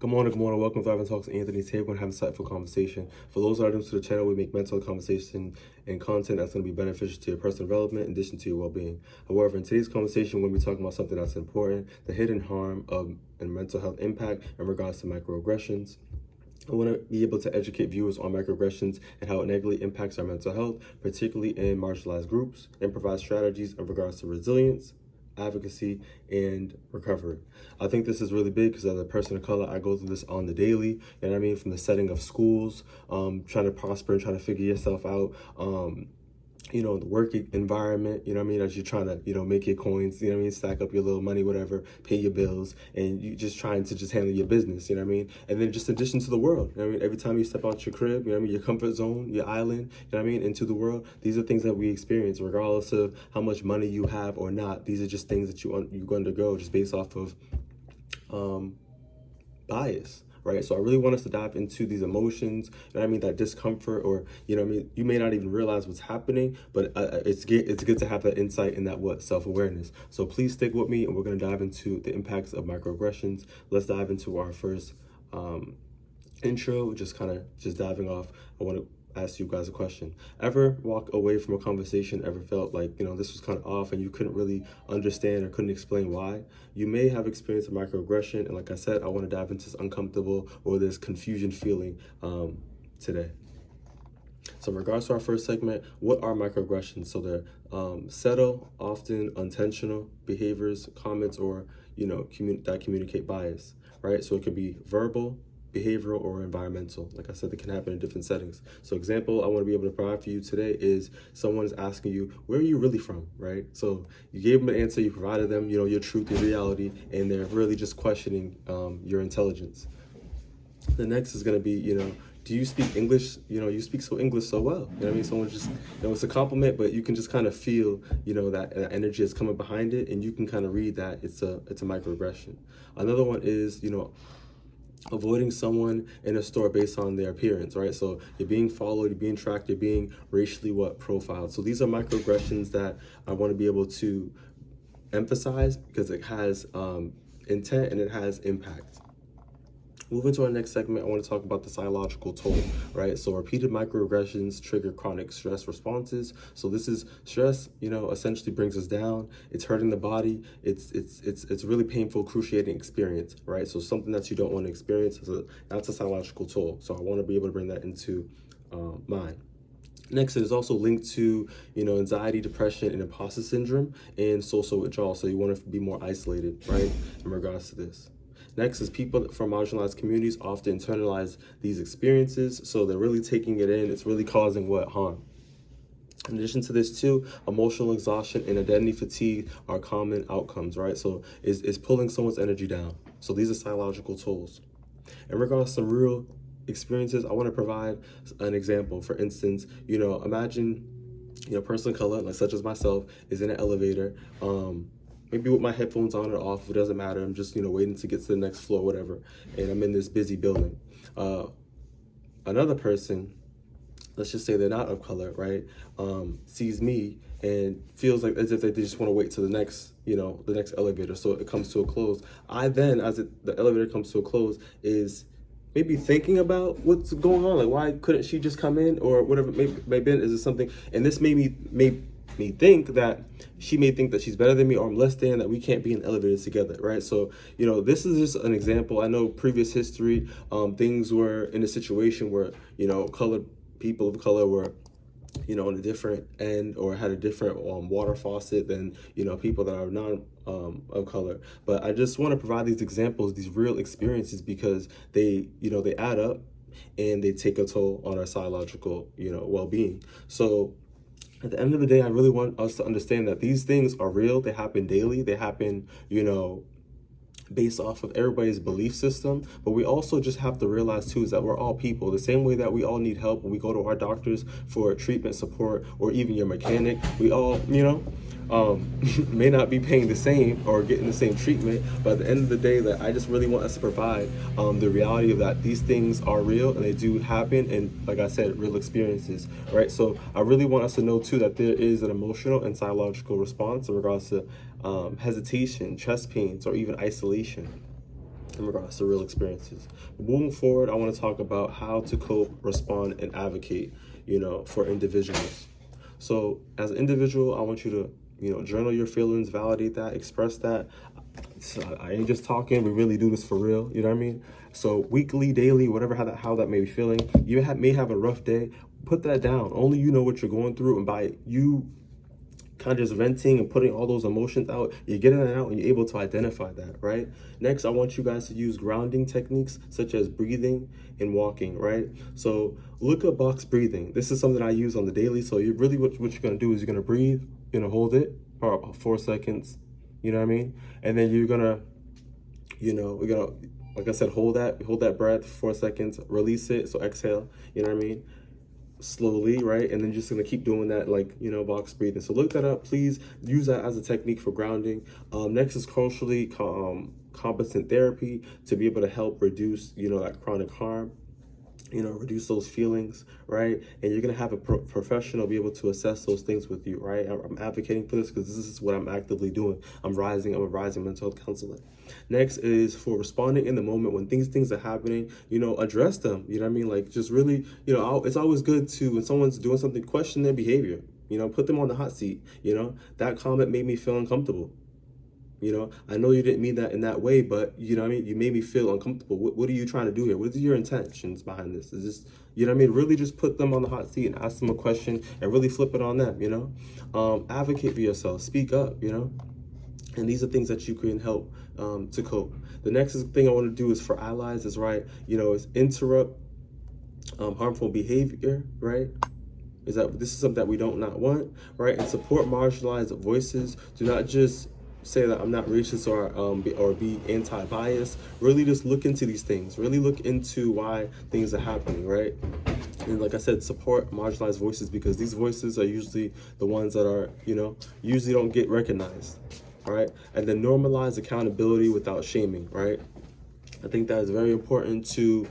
Good morning, good morning. Welcome to Thriving Talks. Anthony today. We're going to have a insightful conversation. For those that are new to the channel, we make mental conversation and content that's going to be beneficial to your personal development in addition to your well-being. However, in today's conversation, we're going to be talking about something that's important, the hidden harm of and mental health impact in regards to microaggressions. I want to be able to educate viewers on microaggressions and how it negatively impacts our mental health, particularly in marginalized groups, and provide strategies in regards to resilience, advocacy, and recovery. I think this is really big because as a person of color, I go through this on the daily, you know what I mean? From the setting of schools, trying to prosper and trying to figure yourself out, the work environment, you know what I mean, as you're trying to, make your coins, you know what I mean, stack up your little money, whatever, pay your bills, and you just trying to just handle your business, you know what I mean? And then just in addition to the world, you know what I mean, every time you step out your crib, you know what I mean, your comfort zone, your island, you know what I mean, into the world, these are things that we experience, regardless of how much money you have or not. These are just things that you undergo just based off of bias. Right, so I really want us to dive into these emotions, you know what I mean, that discomfort, or you know what I mean, you may not even realize what's happening, but it's good to have that insight and that self-awareness. So please stick with me, and we're going to dive into the impacts of microaggressions. Let's dive into our first intro, just diving off. I want to ask you guys a question. Ever walk away from a conversation, ever felt like, this was kind of off and you couldn't really understand or couldn't explain why? You may have experienced a microaggression, and like I said, I want to dive into this uncomfortable or this confusion feeling today. So in regards to our first segment, what are microaggressions? So they're subtle, often unintentional behaviors, comments, or, that communicate bias, right? So it could be verbal, behavioral, or environmental. Like I said, they can happen in different settings. So example I want to be able to provide for you today is someone is asking you, where are you really from, right? So you gave them an answer, you provided them, your truth, your reality, and they're really just questioning your intelligence. The next is going to be, do you speak English? You speak English so well. You know what I mean? Someone just, it's a compliment, but you can just kind of feel, that energy is coming behind it, and you can kind of read that it's a microaggression. Another one is, avoiding someone in a store based on their appearance, right? So you're being followed, you're being tracked, you're being racially profiled. So these are microaggressions that I want to be able to emphasize because it has intent and it has impact. Moving to our next segment, I want to talk about the psychological toll, right? So repeated microaggressions trigger chronic stress responses. So this is stress, essentially brings us down. It's hurting the body. It's really painful, excruciating experience, right? So something that you don't want to experience, that's a psychological toll. So I want to be able to bring that into mind. Next, it is also linked to, anxiety, depression, and imposter syndrome, and social withdrawal. So you want to be more isolated, right, in regards to this. Next is people from marginalized communities often internalize these experiences, so they're really taking it in. It's really causing harm. In addition to this too, emotional exhaustion and identity fatigue are common outcomes, right? So it's pulling someone's energy down. So these are psychological tolls. In regards to some real experiences, I want to provide an example. For instance, imagine, a person of color, like such as myself, is in an elevator, maybe with my headphones on or off, it doesn't matter. I'm just, waiting to get to the next floor, whatever. And I'm in this busy building. Another person, let's just say they're not of color, right? Sees me and feels like as if they just want to wait to the next, the next elevator. So it comes to a close. I then, the elevator comes to a close, is maybe thinking about what's going on. Like, why couldn't she just come in, or whatever it may be? Is it something? And this made me think that she may think that she's better than me, or I'm less than, that we can't be in elevators together, right? So, this is just an example. I know previous history, things were in a situation where, people of color were, in a different end or had a different water faucet than, people that are not of color. But I just want to provide these examples, these real experiences, because they, they add up and they take a toll on our psychological, well-being. So at the end of the day, I really want us to understand that these things are real. They happen daily. They happen, based off of everybody's belief system. But we also just have to realize too is that we're all people. The same way that we all need help when we go to our doctors for treatment support, or even your mechanic, we all, may not be paying the same or getting the same treatment, but at the end of the day, that I just really want us to provide the reality of that these things are real and they do happen, and like I said, real experiences, right? So I really want us to know too that there is an emotional and psychological response in regards to hesitation, chest pains, or even isolation. in regards to real experiences. Moving forward, I want to talk about how to cope, respond, and advocate, for individuals. So as an individual, I want you to, journal your feelings, validate that, express that. So I ain't just talking, we really do this for real, you know what I mean? So weekly, daily, whatever, how that may be feeling, you may have a rough day, put that down. Only you know what you're going through, and by you kind of just venting and putting all those emotions out, you're getting that out and you're able to identify that, right? Next, I want you guys to use grounding techniques such as breathing and walking, right? So look at box breathing. This is something I use on the daily. So you really, what you're gonna do is you're gonna breathe, hold it for about 4 seconds, you know what I mean? And then you're gonna, we're gonna, like I said, hold that breath for 4 seconds, release it, so exhale, you know what I mean? Slowly, right? And then just gonna keep doing that, like, box breathing. So look that up, please. Use that as a technique for grounding. Next is culturally competent therapy to be able to help reduce, that chronic harm, reduce those feelings, right? And you're gonna have a professional be able to assess those things with you, right? I'm advocating for this because this is what I'm actively doing. I'm a rising mental health counselor. Next is for responding in the moment when things are happening, address them, you know what I mean? Like, just really, it's always good to, when someone's doing something, question their behavior, put them on the hot seat, that comment made me feel uncomfortable. I know you didn't mean that in that way, but you know what I mean? You made me feel uncomfortable. What are you trying to do here? What are your intentions behind this? Is this, you know what I mean? Really just put them on the hot seat and ask them a question and really flip it on them, Advocate for yourself, speak up, and these are things that you can help to cope. The next thing I want to do is for allies is, right, is interrupt harmful behavior, right? Is that this is something that we don't not want, right? And support marginalized voices. Do not just say that I'm not racist or be anti-bias. Really just look into these things. Really look into why things are happening, right? And like I said, support marginalized voices, because these voices are usually the ones that are, usually don't get recognized, all right? And then normalize accountability without shaming, right? I think that is very important to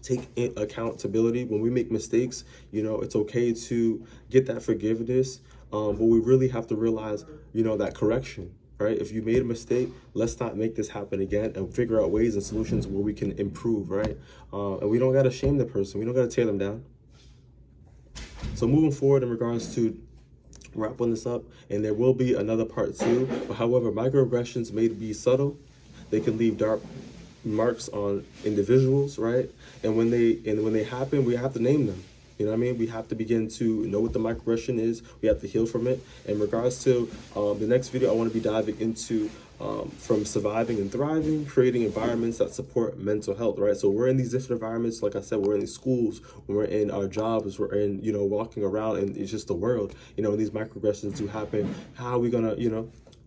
take accountability. When we make mistakes, it's okay to get that forgiveness, but we really have to realize, that correction, right? If you made a mistake, let's not make this happen again, and figure out ways and solutions where we can improve, right? And we don't got to shame the person. We don't got to tear them down. So moving forward in regards to wrapping this up, and there will be another part 2, but however, microaggressions may be subtle. They can leave dark marks on individuals, right? And when they happen, we have to name them. You know what I mean? We have to begin to know what the microaggression is. We have to heal from it. In regards to the next video, I want to be diving into from surviving and thriving, creating environments that support mental health, right? So we're in these different environments. Like I said, we're in these schools, we're in our jobs, we're in, walking around, and it's just the world, and these microaggressions do happen. How are we gonna,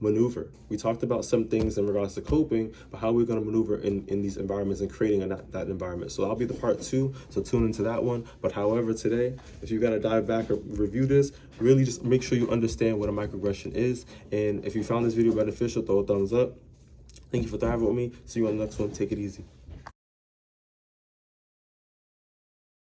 maneuver? We talked about some things in regards to coping, but how are we going to maneuver in these environments and creating that environment? So that'll be the part 2, so tune into that one. But however, today, if you got to dive back or review this, really just make sure you understand what a microaggression is. And if you found this video beneficial, throw a thumbs up. Thank you for thriving with me. See you on the next one. Take it easy.